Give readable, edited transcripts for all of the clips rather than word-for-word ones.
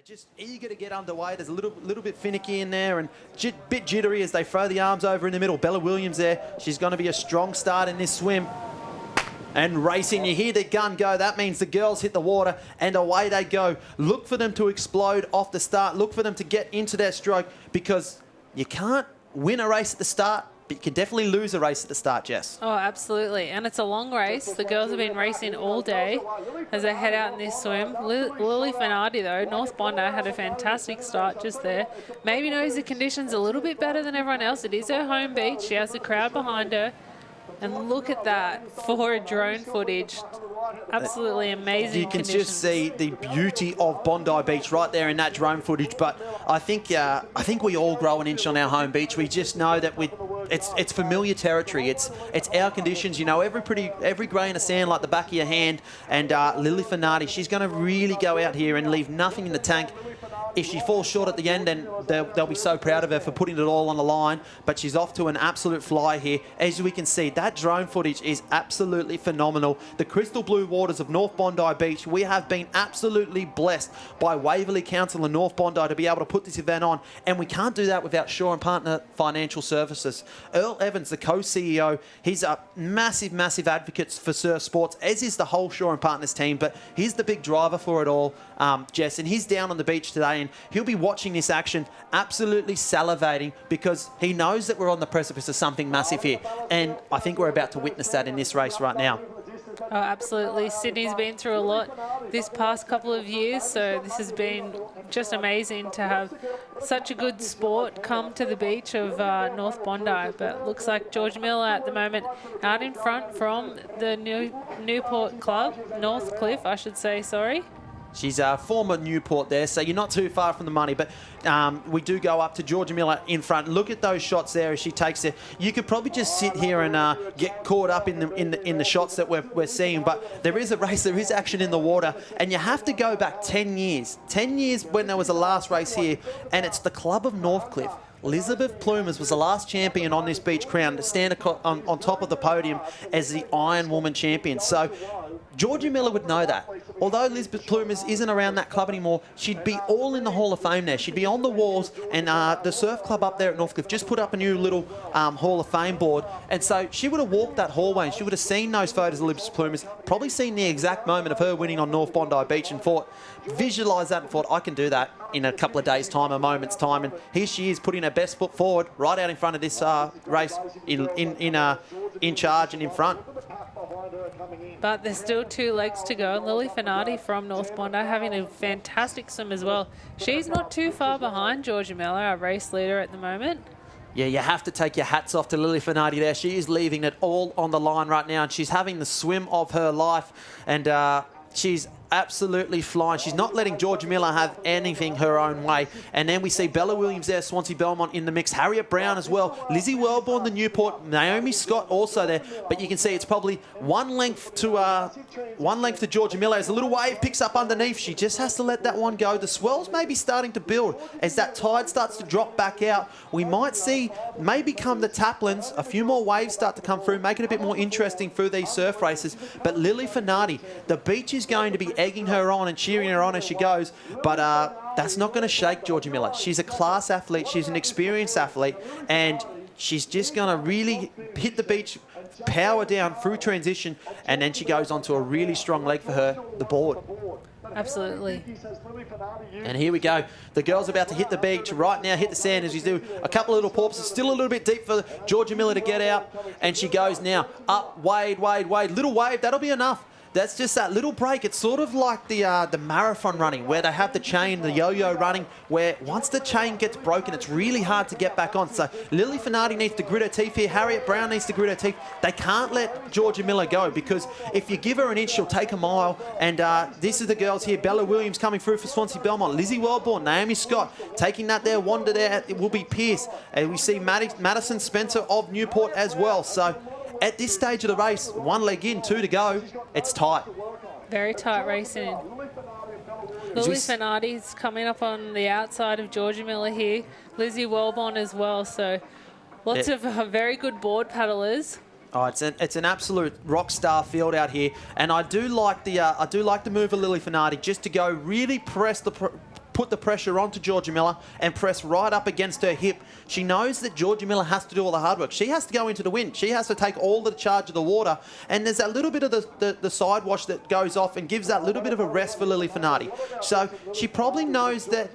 just eager to get underway. There's a little bit finicky in there and bit jittery as they throw the arms over in the middle. Bella Williams there. She's going to be a strong start in this swim. And racing, you hear the gun go. That means the girls hit the water and away they go. Look for them to explode off the start. Look for them to get into their stroke because you can't win a race at the start, but you can definitely lose a race at the start, Jess. Oh, absolutely. And it's a long race. The girls have been racing all day as they head out in this swim. Lily Finardi, though, North Bondi, had a fantastic start just there. Maybe knows the conditions a little bit better than everyone else. It is her home beach. She has the crowd behind her. And look at that for a drone footage. Absolutely amazing You can conditions. just see the beauty of Bondi Beach right there in that drone footage. But I think we all grow an inch on our home beach. We just know that it's familiar territory. It's our conditions. You know, every grain of sand like the back of your hand. And Lily Finardi, she's going to really go out here and leave nothing in the tank. If she falls short at the end, then they'll be so proud of her for putting it all on the line. But she's off to an absolute fly here. As we can see, that drone footage is absolutely phenomenal. The crystal blue waters of North Bondi Beach, we have been absolutely blessed by Waverley Council and North Bondi to be able to put this event on. And we can't do that without Shaw and Partner Financial Services. Earl Evans, the co-CEO, he's a massive, massive advocate for surf sports, as is the whole Shaw and Partners team. But he's the big driver for it all, Jess. And he's down on the beach today. And he'll be watching this action absolutely salivating because he knows that we're on the precipice of something massive here. And I think we're about to witness that in this race right now. Oh, absolutely. Sydney's been through a lot this past couple of years, so this has been just amazing to have such a good sport come to the beach of North Bondi. But looks like George Miller at the moment out in front from the Newport Club, North Cliff, I should say, sorry. She's a former Newport there, so you're not too far from the money. But we do go up to Georgia Miller in front. Look at those shots there as she takes it. You could probably just sit here and get caught up in the shots that we're seeing. But there is a race, there is action in the water, and you have to go back 10 years. 10 years when there was a last race here, and it's the Club of Northcliffe. Elizabeth Plumas was the last champion on this beach crown to stand on top of the podium as the Ironwoman champion. So Georgia Miller would know that. Although Elizabeth Plumas isn't around that club anymore, she'd be all in the Hall of Fame there. She'd be on the walls, and the surf club up there at Northcliffe just put up a new little Hall of Fame board. And so she would have walked that hallway and she would have seen those photos of Elizabeth Plumas, probably seen the exact moment of her winning on North Bondi Beach and visualised that and thought, I can do that in a couple of days' time, a moment's time. And here she is putting her best foot forward right out in front of this race in charge and in front. But there's still 2 legs to go. Lily Finardi from North Bondi having a fantastic swim as well. She's not too far behind Georgia Miller, our race leader at the moment. Yeah, you have to take your hats off to Lily Finardi there. She is leaving it all on the line right now, and she's having the swim of her life. And she's absolutely flying. She's not letting Georgia Miller have anything her own way. And then we see Bella Williams there, Swansea Belmont in the mix, Harriet Brown as well, Lizzie Wellborn, the Newport, Naomi Scott also there. But you can see it's probably one length to Georgia Miller. As a little wave picks up underneath, she just has to let that one go. The swells may be starting to build as that tide starts to drop back out. We might see, maybe come the Taplands, a few more waves start to come through, make it a bit more interesting through these surf races. But Lily Finardi, the beach is going to be egging her on and cheering her on as she goes, but that's not going to shake Georgia Miller. She's a class athlete, she's an experienced athlete, and she's just going to really hit the beach, power down through transition, and then she goes onto a really strong leg for her, the board. Absolutely. And here we go. The girl's about to hit the beach right now, hit the sand as we do a couple of little porpoises. Still a little bit deep for Georgia Miller to get out, and she goes now up, wade, little wave, that'll be enough. That's just that little break. It's sort of like the marathon running where they have the chain, the yo-yo running, where once the chain gets broken, it's really hard to get back on. So Lily Finardi needs to grit her teeth here. Harriet Brown needs to grit her teeth. They can't let Georgia Miller go because if you give her an inch, she'll take a mile. And this is the girls here. Bella Williams coming through for Swansea Belmont. Lizzie Wellborn, Naomi Scott taking that there. Wanda there. It will be Pierce. And we see Madison Spencer of Newport as well. So at this stage of the race, 1 leg in, 2 to go. It's tight. Very tight racing. Lily Finardi's coming up on the outside of Georgia Miller here. Lizzie Wellborn as well. So lots of very good board paddlers. Oh, it's an absolute rock star field out here, and I do like the move of Lily Finardi just to go really press the put the pressure onto Georgia Miller and press right up against her hip. She knows that Georgia Miller has to do all the hard work. She has to go into the wind. She has to take all the charge of the water. And there's that little bit of the side wash that goes off and gives that little bit of a rest for Lily Finardi. So she probably knows that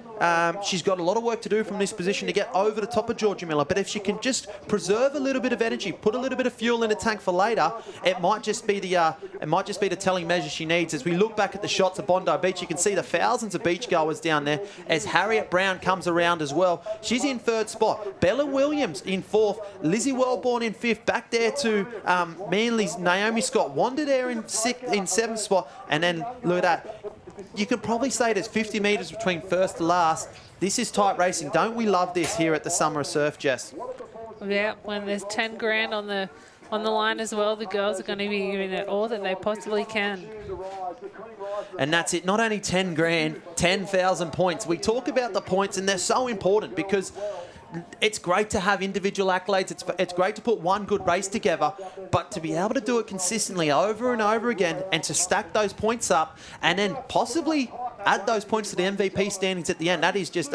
she's got a lot of work to do from this position to get over the top of Georgia Miller. But if she can just preserve a little bit of energy, put a little bit of fuel in the tank for later, it might just be the telling measure she needs. As we look back at the shots of Bondi Beach, you can see the thousands of beachgoers down there as Harriet Brown comes around as well. She's in third spot. Bella Williams in fourth. Lizzie Wellborn in fifth. Back there to Manly's Naomi Scott. Wander there in seventh spot. And then look at that. You could probably say there's 50 metres between first to last. This is tight racing. Don't we love this here at the Summer of Surf, Jess? Yeah, when there's 10 grand on the line as well, the girls are going to be giving it all that they possibly can. And that's it. Not only 10 grand, 10,000 points. We talk about the points, and they're so important because it's great to have individual accolades. It's great to put one good race together, but to be able to do it consistently over and over again and to stack those points up and then possibly add those points to the MVP standings at the end, that is just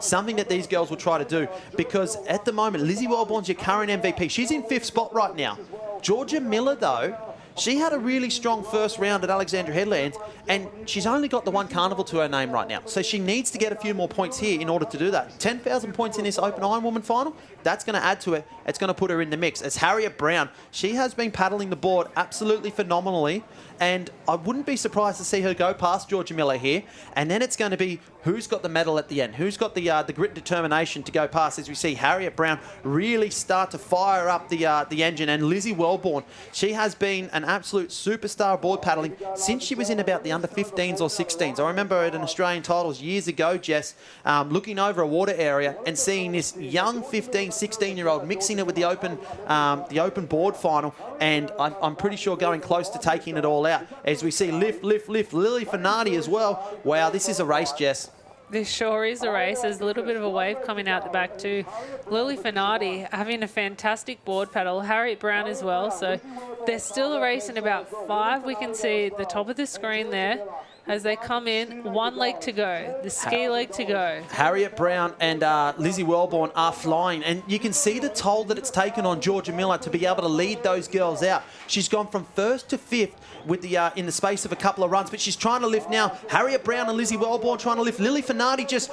something that these girls will try to do. Because at the moment, Lizzie Wellborn's your current MVP. She's in fifth spot right now. Georgia Miller, though, she had a really strong first round at Alexandra Headlands, and she's only got the one carnival to her name right now. So she needs to get a few more points here in order to do that. 10,000 points in this Open Ironwoman final, that's going to add to it. It's going to put her in the mix. As Harriet Brown, she has been paddling the board absolutely phenomenally, and I wouldn't be surprised to see her go past Georgia Miller here. And then it's going to be who's got the medal at the end, who's got the grit and determination to go past, as we see Harriet Brown really start to fire up the engine. And Lizzie Wellborn, she has been an absolute superstar board paddling since she was in about the under 15s or 16s. I remember at an Australian titles years ago, Jess, looking over a water area and seeing this young 15, 16-year-old mixing it with the open board final, and I'm pretty sure going close to taking it all out. As we see lift, Lily Finardi as well. Wow, this is a race, Jess. This sure is a race. There's a little bit of a wave coming out the back too. Lily Finardi having a fantastic board paddle. Harriet Brown as well. So there's still a race in about 5. We can see the top of the screen there as they come in. 1 leg to go. The ski leg to go. Harriet Brown and Lizzie Wellborn are flying. And you can see the toll that it's taken on Georgia Miller to be able to lead those girls out. She's gone from first to fifth with in the space of a couple of runs, but she's trying to lift now. Harriet Brown and Lizzie Wellborn trying to lift. Lily Finardi just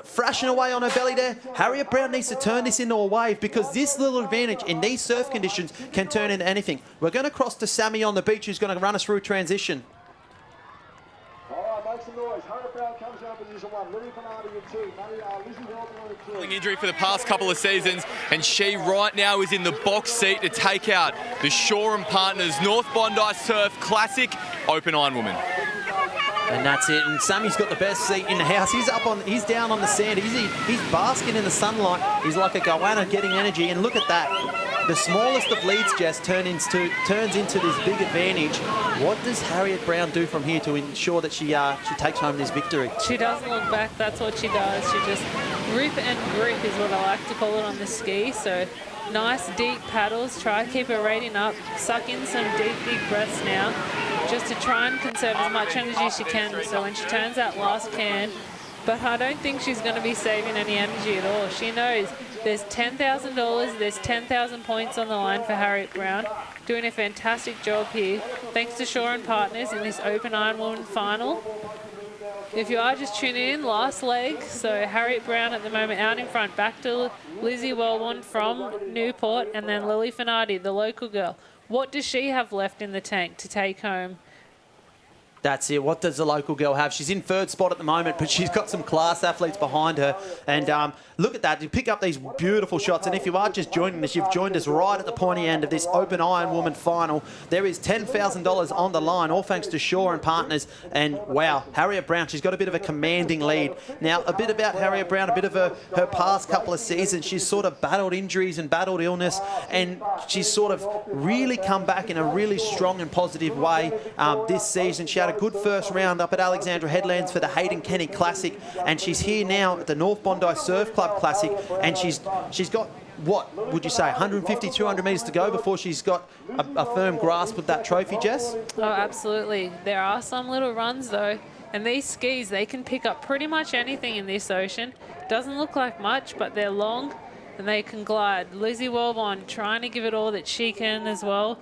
thrashing away on her belly there. Harriet Brown needs to turn this into a wave, because this little advantage in these surf conditions can turn into anything. We're going to cross to Sammy on the beach, who's going to run us through transition. Make some noise. Harriet Brown comes out in position 1. Lily Finardi in 2. Lizzie Wellborn in 2. Injury for the past couple of seasons, and she right now is in the box seat to take out the Shaw and Partners North Bondi Surf Classic Open Ironwoman. And that's it. And Sammy's got the best seat in the house. He's down on the sand. He's basking in the sunlight. He's like a goanna getting energy. And look at that. The smallest of leads, Jess, turns into this big advantage. What does Harriet Brown do from here to ensure that she takes home this victory? She doesn't look back. That's what she does. She just rip and grip is what I like to call it on the ski. So nice deep paddles. Try to keep her rating up. Suck in some deep breaths now, just to try and conserve as much energy as she can. So when she turns that last can, but I don't think she's going to be saving any energy at all. She knows there's $10,000, there's 10,000 points on the line for Harriet Brown. Doing a fantastic job here, thanks to Shaw and Partners in this Open Ironwoman final. If you are just tuning in, last leg, so Harriet Brown at the moment out in front, back to Lizzie Wellborn from Newport, and then Lily Finardi, the local girl. What does she have left in the tank to take home? That's it. What does the local girl have? She's in third spot at the moment, but she's got some class athletes behind her. And look at that. You pick up these beautiful shots. And if you are just joining us, you've joined us right at the pointy end of this Open Ironwoman final. There is $10,000 on the line, all thanks to Shaw and Partners. And wow, Harriet Brown, she's got a bit of a commanding lead. Now, a bit about Harriet Brown, a bit of her past couple of seasons. She's sort of battled injuries and battled illness, and she's sort of really come back in a really strong and positive way this season. She had a good first round up at Alexandra Headlands for the Hayden Kenny Classic, and she's here now at the North Bondi Surf Club Classic, and she's got, what would you say, 150, 200 metres to go before she's got a firm grasp of that trophy, Jess? Oh, absolutely. There are some little runs, though. And these skis, they can pick up pretty much anything in this ocean. Doesn't look like much, but they're long and they can glide. Lizzie Wellborn trying to give it all that she can as well.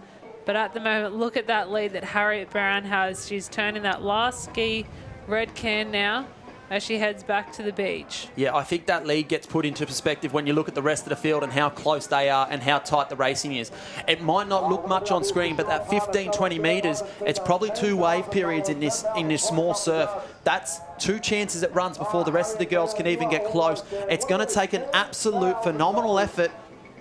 But at the moment, look at that lead that Harriet Brown has. She's turning that last ski red can now as she heads back to the beach. Yeah, I think that lead gets put into perspective when you look at the rest of the field and how close they are and how tight the racing is. It might not look much on screen, but that 15, 20 metres, it's probably 2 wave periods in this small surf. That's 2 chances it runs before the rest of the girls can even get close. It's going to take an absolute phenomenal effort,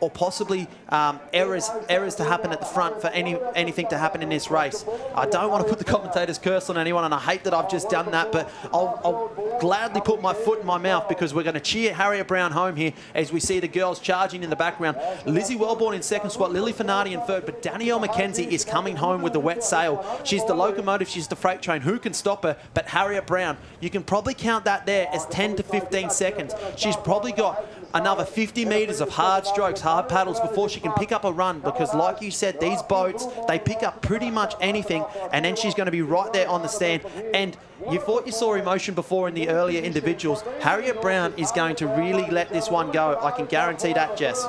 or possibly errors to happen at the front for anything to happen in this race. I don't want to put the commentator's curse on anyone, and I hate that I've just done that, but I'll gladly put my foot in my mouth because we're going to cheer Harriet Brown home here as we see the girls charging in the background. Lizzie Wellborn in second spot, Lily Finardi in third, but Danielle McKenzie is coming home with the wet sail. She's the locomotive, she's the freight train. Who can stop her but Harriet Brown? You can probably count that there as 10 to 15 seconds. She's probably got another 50 metres of hard strokes, hard paddles before she can pick up a run, because like you said, these boats, they pick up pretty much anything, and then she's going to be right there on the stand. And you thought you saw emotion before in the earlier individuals. Harriet Brown is going to really let this one go. I can guarantee that, Jess.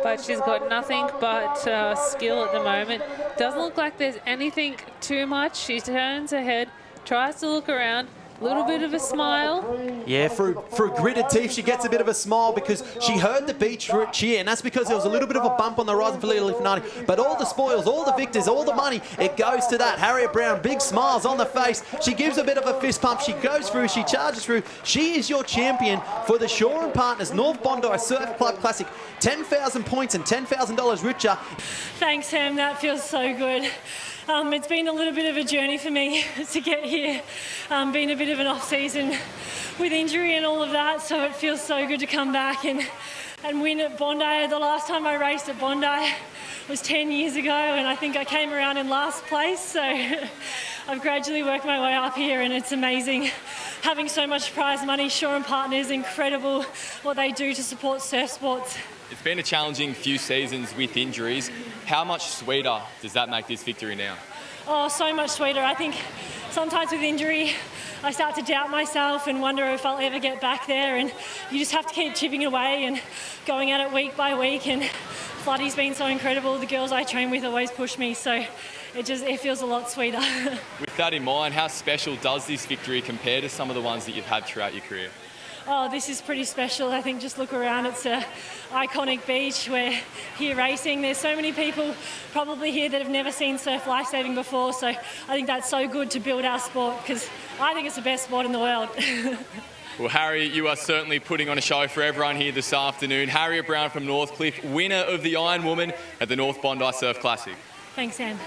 But she's got nothing but skill at the moment. Doesn't look like there's anything too much. She turns her head, tries to look around. Little bit of a smile. Yeah, through gritted teeth, she gets a bit of a smile because she heard the beach cheer, and that's because there was a little bit of a bump on the horizon for Lily Finardi. But all the spoils, all the victors, all the money, it goes to that. Harriet Brown, big smiles on the face. She gives a bit of a fist pump. She goes through, she charges through. She is your champion for the Shaw and Partners North Bondi Surf Club Classic. 10,000 points and $10,000 richer. Thanks, Sam. That feels so good. It's been a little bit of a journey for me to get here. Been a bit of an off-season with injury and all of that, so it feels so good to come back and win at Bondi. The last time I raced at Bondi was 10 years ago, and I think I came around in last place, so I've gradually worked my way up here, and it's amazing having so much prize money. Shaw and Partners, incredible what they do to support surf sports. It's been a challenging few seasons with injuries. How much sweeter does that make this victory now? Oh, so much sweeter. I think sometimes with injury, I start to doubt myself and wonder if I'll ever get back there, and you just have to keep chipping away and going at it week by week. And Floodie's been so incredible. The girls I train with always push me, so it feels a lot sweeter. With that in mind, how special does this victory compare to some of the ones that you've had throughout your career? Oh, this is pretty special. I think just look around, it's an iconic beach. We're here racing. There's so many people probably here that have never seen surf lifesaving before, so I think that's so good to build our sport, because I think it's the best sport in the world. Well, Harriet, you are certainly putting on a show for everyone here this afternoon. Harriet Brown from Northcliffe, winner of the Ironwoman at the North Bondi Surf Classic. Thanks, Sam.